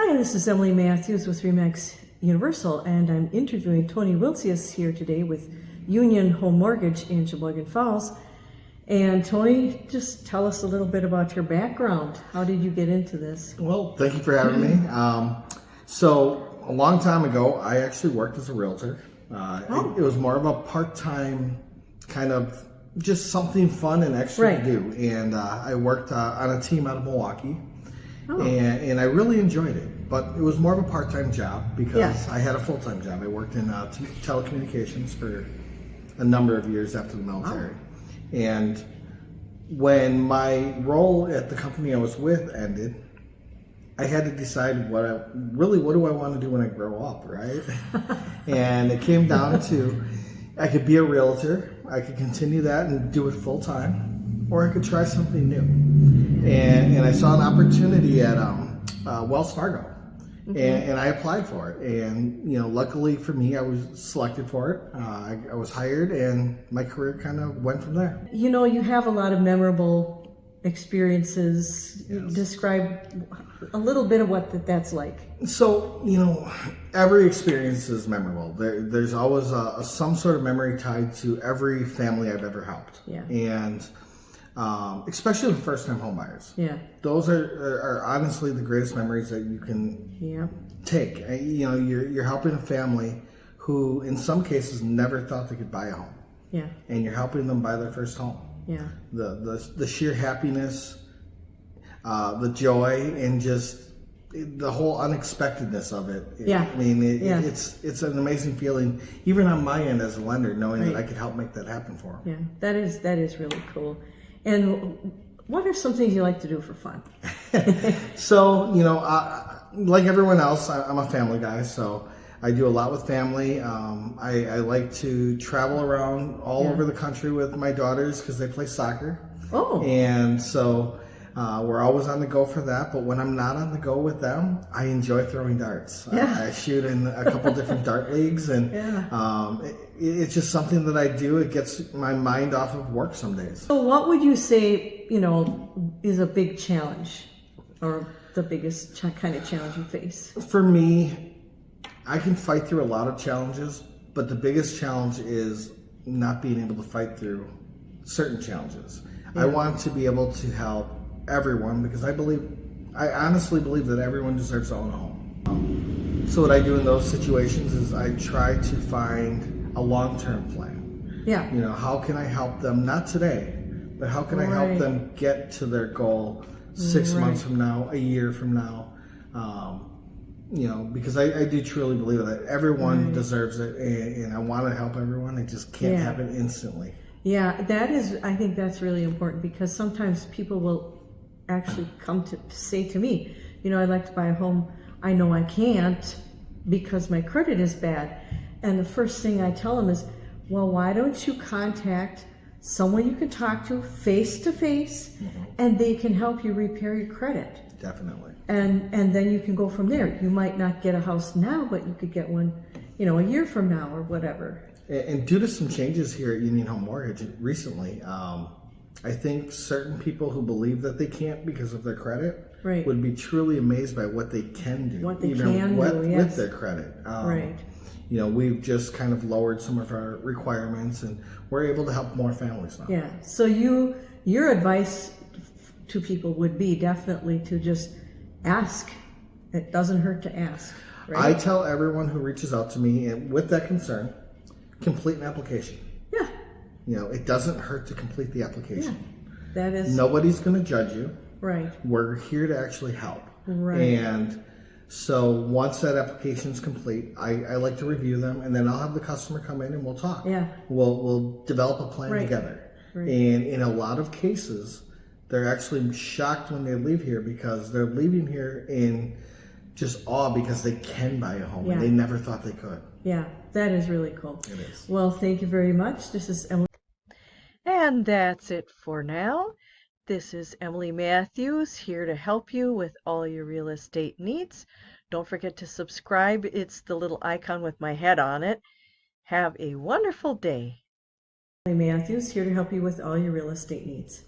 Hi, this is Emily Matthews with Remax Universal, and I'm interviewing Tony Wiltzius here today with Union Home Mortgage in Sheboygan Falls. And Tony, just tell us a little bit about your background. How did you get into this? Well, thank you for having me. So a long time ago, I actually worked as a realtor. It was more of a part-time kind of just something fun and extra to do. And I worked on a team out of Milwaukee. And I really enjoyed it, but it was more of a part-time job because I had a full-time job. I worked in telecommunications for a number of years after the military. And when my role at the company I was with ended, I had to decide what do I want to do when I grow up, right? And it came down to I could be a realtor, I could continue that and do it full-time, or I could try something new. And I saw an opportunity at Wells Fargo, and I applied for it. And luckily for me, I was selected for it. I was hired, and my career kind of went from there. You have a lot of memorable experiences. Yes. Describe a little bit of what that's like. So every experience is memorable. There's always some sort of memory tied to every family I've ever helped. Yeah. And especially with first-time homebuyers. Yeah. Those are honestly the greatest memories that you can take. You're helping a family who, in some cases, never thought they could buy a home. Yeah. And you're helping them buy their first home. Yeah. The sheer happiness, the joy, and just the whole unexpectedness of it. It's an amazing feeling, even on my end as a lender, knowing that I could help make that happen for them. Yeah, that is really cool. And what are some things you like to do for fun? So, like everyone else, I'm a family guy, so I do a lot with family. I like to travel around all over the country with my daughters because they play soccer. Oh. And so we're always on the go for that. But when I'm not on the go with them, I enjoy throwing darts. Yeah. I shoot in a couple different dart leagues, and it's just something that I do. It gets my mind off of work some days. So what would you say, is a big challenge, or the biggest kind of challenge you face? For me, I can fight through a lot of challenges, but the biggest challenge is not being able to fight through certain challenges. Yeah. I want to be able to help everyone because I honestly believe that everyone deserves to own a home. So what I do in those situations is I try to find a long-term plan. Yeah. How can I help them, not today, but how can I help them get to their goal 6 months from now, a year from now? Because I do truly believe that everyone deserves it, and I want to help everyone. I just can't happen instantly. Yeah, I think that's really important, because sometimes people will actually come to say to me, I'd like to buy a home. I know I can't because my credit is bad. And the first thing I tell them is, well, why don't you contact someone you can talk to face to face, and they can help you repair your credit. Definitely. And then you can go from there. You might not get a house now, but you could get one, a year from now or whatever. And due to some changes here at Union Home Mortgage recently, I think certain people who believe that they can't because of their credit would be truly amazed by what they can do. What they can do, with their credit. We've just kind of lowered some of our requirements, and we're able to help more families now. Yeah. So your advice to people would be definitely to just ask. It doesn't hurt to ask. Right? I tell everyone who reaches out to me and with that concern, complete an application. Yeah. It doesn't hurt to complete the application. Yeah. That is. Nobody's going to judge you. Right. We're here to actually help. Right. And so once that application is complete, I like to review them, and then I'll have the customer come in and we'll talk. Yeah. We'll develop a plan together. Right. And in a lot of cases, they're actually shocked when they leave here because they're leaving here in just awe because they can buy a home and they never thought they could. Yeah, that is really cool. It is. Well, thank you very much. This is Emily. And that's it for now. This is Emily Matthews, here to help you with all your real estate needs. Don't forget to subscribe. It's the little icon with my head on it. Have a wonderful day. Emily Matthews, here to help you with all your real estate needs.